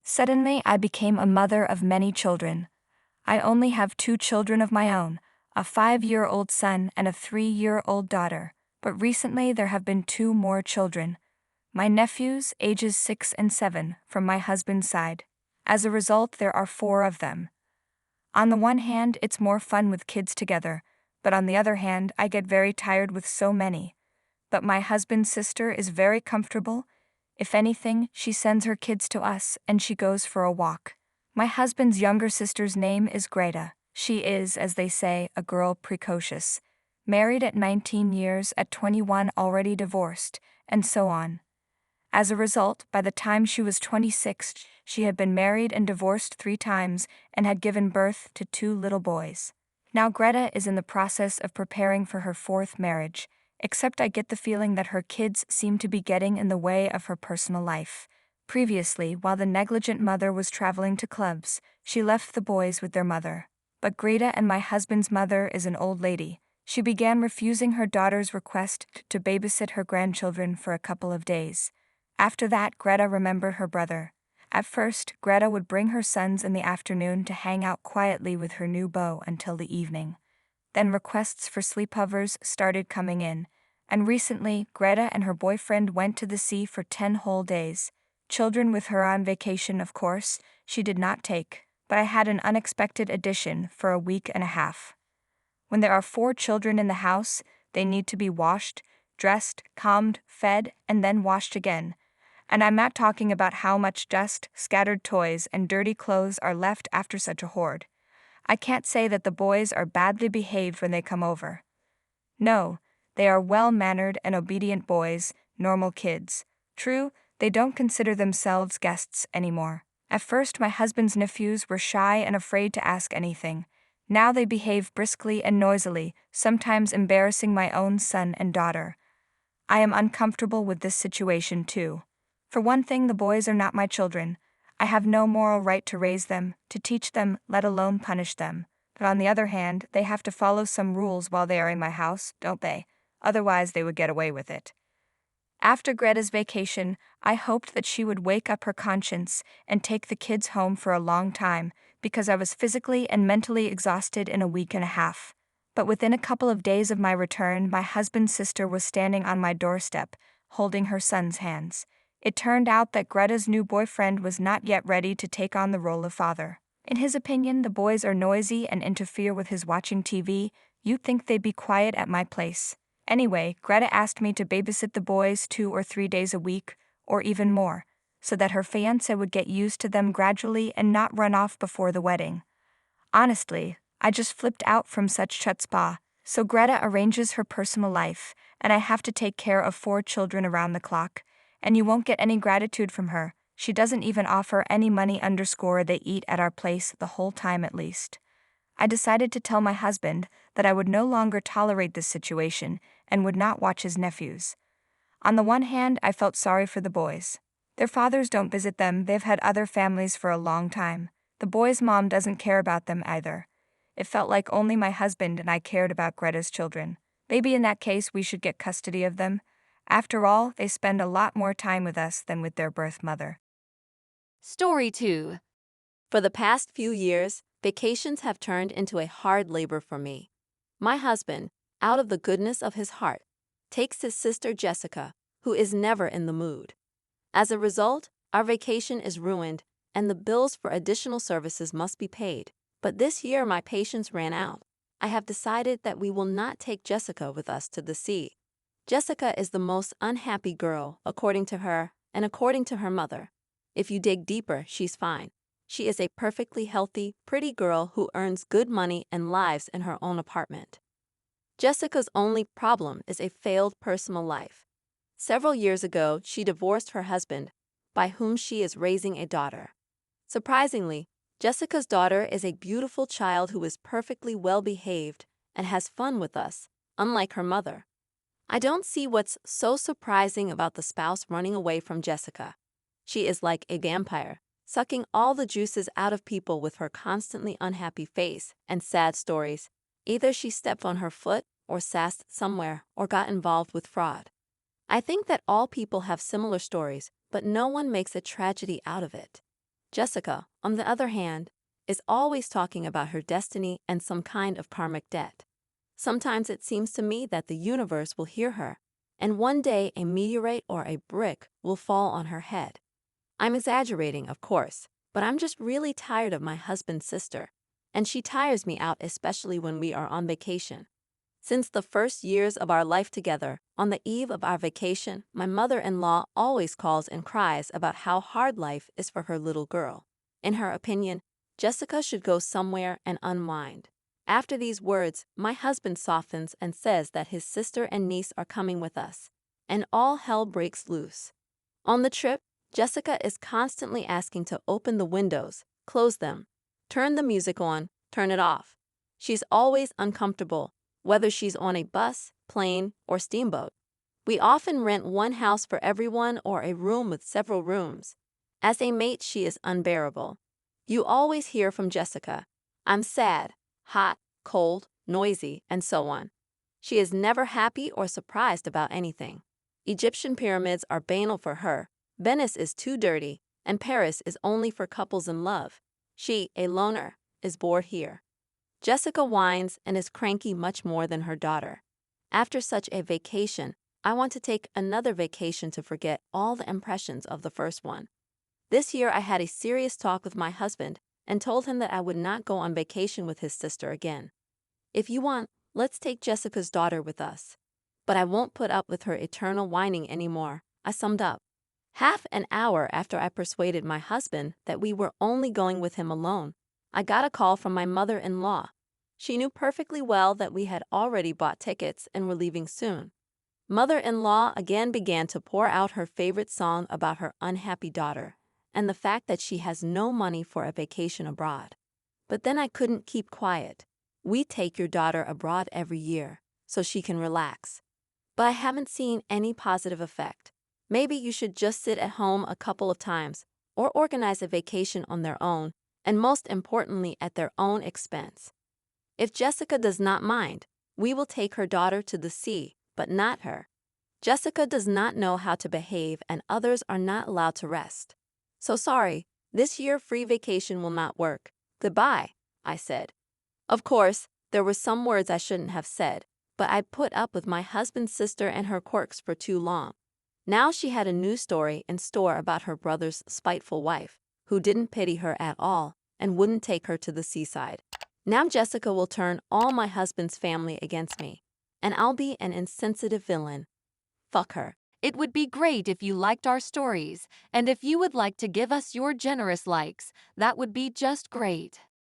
Suddenly, I became a mother of many children. I only have 2 children of my own, a 5-year-old son and a 3-year-old daughter, but recently there have been 2 more children. My nephews, ages 6 and 7, from my husband's side. As a result, there are 4 of them. On the one hand, it's more fun with kids together, but on the other hand, I get very tired with so many. But my husband's sister is very comfortable. If anything, she sends her kids to us and she goes for a walk. My husband's younger sister's name is Greta. She is, as they say, a girl precocious. Married at 19 years, at 21 already divorced, and so on. As a result, by the time she was 26, she had been married and divorced 3 times and had given birth to 2 little boys. Now Greta is in the process of preparing for her 4th marriage, except I get the feeling that her kids seem to be getting in the way of her personal life. Previously, while the negligent mother was traveling to clubs, she left the boys with their mother. But Greta and my husband's mother is an old lady. She began refusing her daughter's request to babysit her grandchildren for a couple of days. After that, Greta remembered her brother. At first, Greta would bring her sons in the afternoon to hang out quietly with her new beau until the evening. Then requests for sleepovers started coming in, and recently, Greta and her boyfriend went to the sea for 10 whole days. Children with her on vacation, of course, she did not take, but I had an unexpected addition for a week and a half. When there are 4 children in the house, they need to be washed, dressed, combed, fed, and then washed again. And I'm not talking about how much dust, scattered toys, and dirty clothes are left after such a horde. I can't say that the boys are badly behaved when they come over. No, they are well-mannered and obedient boys, normal kids. True, they don't consider themselves guests anymore. At first, my husband's nephews were shy and afraid to ask anything. Now they behave briskly and noisily, sometimes embarrassing my own son and daughter. I am uncomfortable with this situation too. For one thing, the boys are not my children. I have no moral right to raise them, to teach them, let alone punish them. But on the other hand, they have to follow some rules while they are in my house, don't they? Otherwise they would get away with it. After Greta's vacation, I hoped that she would wake up her conscience and take the kids home for a long time, because I was physically and mentally exhausted in a week and a half. But within a couple of days of my return, my husband's sister was standing on my doorstep, holding her son's hands. It turned out that Greta's new boyfriend was not yet ready to take on the role of father. In his opinion, the boys are noisy and interfere with his watching TV. You'd think they'd be quiet at my place. Anyway, Greta asked me to babysit the boys 2 or 3 days a week, or even more, so that her fiancé would get used to them gradually and not run off before the wedding. Honestly, I just flipped out from such chutzpah. So Greta arranges her personal life, and I have to take care of 4 children around the clock. And you won't get any gratitude from her. She doesn't even offer any money _ they eat at our place the whole time at least. I decided to tell my husband that I would no longer tolerate this situation and would not watch his nephews. On the one hand, I felt sorry for the boys. Their fathers don't visit them, they've had other families for a long time. The boys' mom doesn't care about them either. It felt like only my husband and I cared about Greta's children. Maybe in that case we should get custody of them. After all, they spend a lot more time with us than with their birth mother. Story 2. For the past few years, vacations have turned into a hard labor for me. My husband, out of the goodness of his heart, takes his sister Jessica, who is never in the mood. As a result, our vacation is ruined, and the bills for additional services must be paid. But this year my patience ran out. I have decided that we will not take Jessica with us to the sea. Jessica is the most unhappy girl, according to her, and according to her mother. If you dig deeper, she's fine. She is a perfectly healthy, pretty girl who earns good money and lives in her own apartment. Jessica's only problem is a failed personal life. Several years ago, she divorced her husband, by whom she is raising a daughter. Surprisingly, Jessica's daughter is a beautiful child who is perfectly well-behaved and has fun with us, unlike her mother. I don't see what's so surprising about the spouse running away from Jessica. She is like a vampire, sucking all the juices out of people with her constantly unhappy face and sad stories. Either she stepped on her foot, or sassed somewhere, or got involved with fraud. I think that all people have similar stories, but no one makes a tragedy out of it. Jessica, on the other hand, is always talking about her destiny and some kind of karmic debt. Sometimes it seems to me that the universe will hear her, and one day a meteorite or a brick will fall on her head. I'm exaggerating, of course, but I'm just really tired of my husband's sister, and she tires me out, especially when we are on vacation. Since the first years of our life together, on the eve of our vacation, my mother-in-law always calls and cries about how hard life is for her little girl. In her opinion, Jessica should go somewhere and unwind. After these words, my husband softens and says that his sister and niece are coming with us, and all hell breaks loose. On the trip, Jessica is constantly asking to open the windows, close them, turn the music on, turn it off. She's always uncomfortable, whether she's on a bus, plane, or steamboat. We often rent one house for everyone or a room with several rooms. As a mate, she is unbearable. You always hear from Jessica, "I'm sad, hot, cold, noisy," and so on. She is never happy or surprised about anything. Egyptian pyramids are banal for her, Venice is too dirty, and Paris is only for couples in love. She, a loner, is bored here. Jessica whines and is cranky much more than her daughter. After such a vacation, I want to take another vacation to forget all the impressions of the first one. This year I had a serious talk with my husband and told him that I would not go on vacation with his sister again. "If you want, let's take Jessica's daughter with us. But I won't put up with her eternal whining anymore," I summed up. Half an hour after I persuaded my husband that we were only going with him alone, I got a call from my mother-in-law. She knew perfectly well that we had already bought tickets and were leaving soon. Mother-in-law again began to pour out her favorite song about her unhappy daughter and the fact that she has no money for a vacation abroad. But then I couldn't keep quiet. "We take your daughter abroad every year, so she can relax. But I haven't seen any positive effect. Maybe you should just sit at home a couple of times, or organize a vacation on their own, and most importantly at their own expense. If Jessica does not mind, we will take her daughter to the sea, but not her. Jessica does not know how to behave and others are not allowed to rest. So sorry, this year free vacation will not work. Goodbye," I said. Of course, there were some words I shouldn't have said, but I'd put up with my husband's sister and her quirks for too long. Now she had a new story in store about her brother's spiteful wife, who didn't pity her at all and wouldn't take her to the seaside. Now Jessica will turn all my husband's family against me, and I'll be an insensitive villain. Fuck her. It would be great if you liked our stories, and if you would like to give us your generous likes, that would be just great.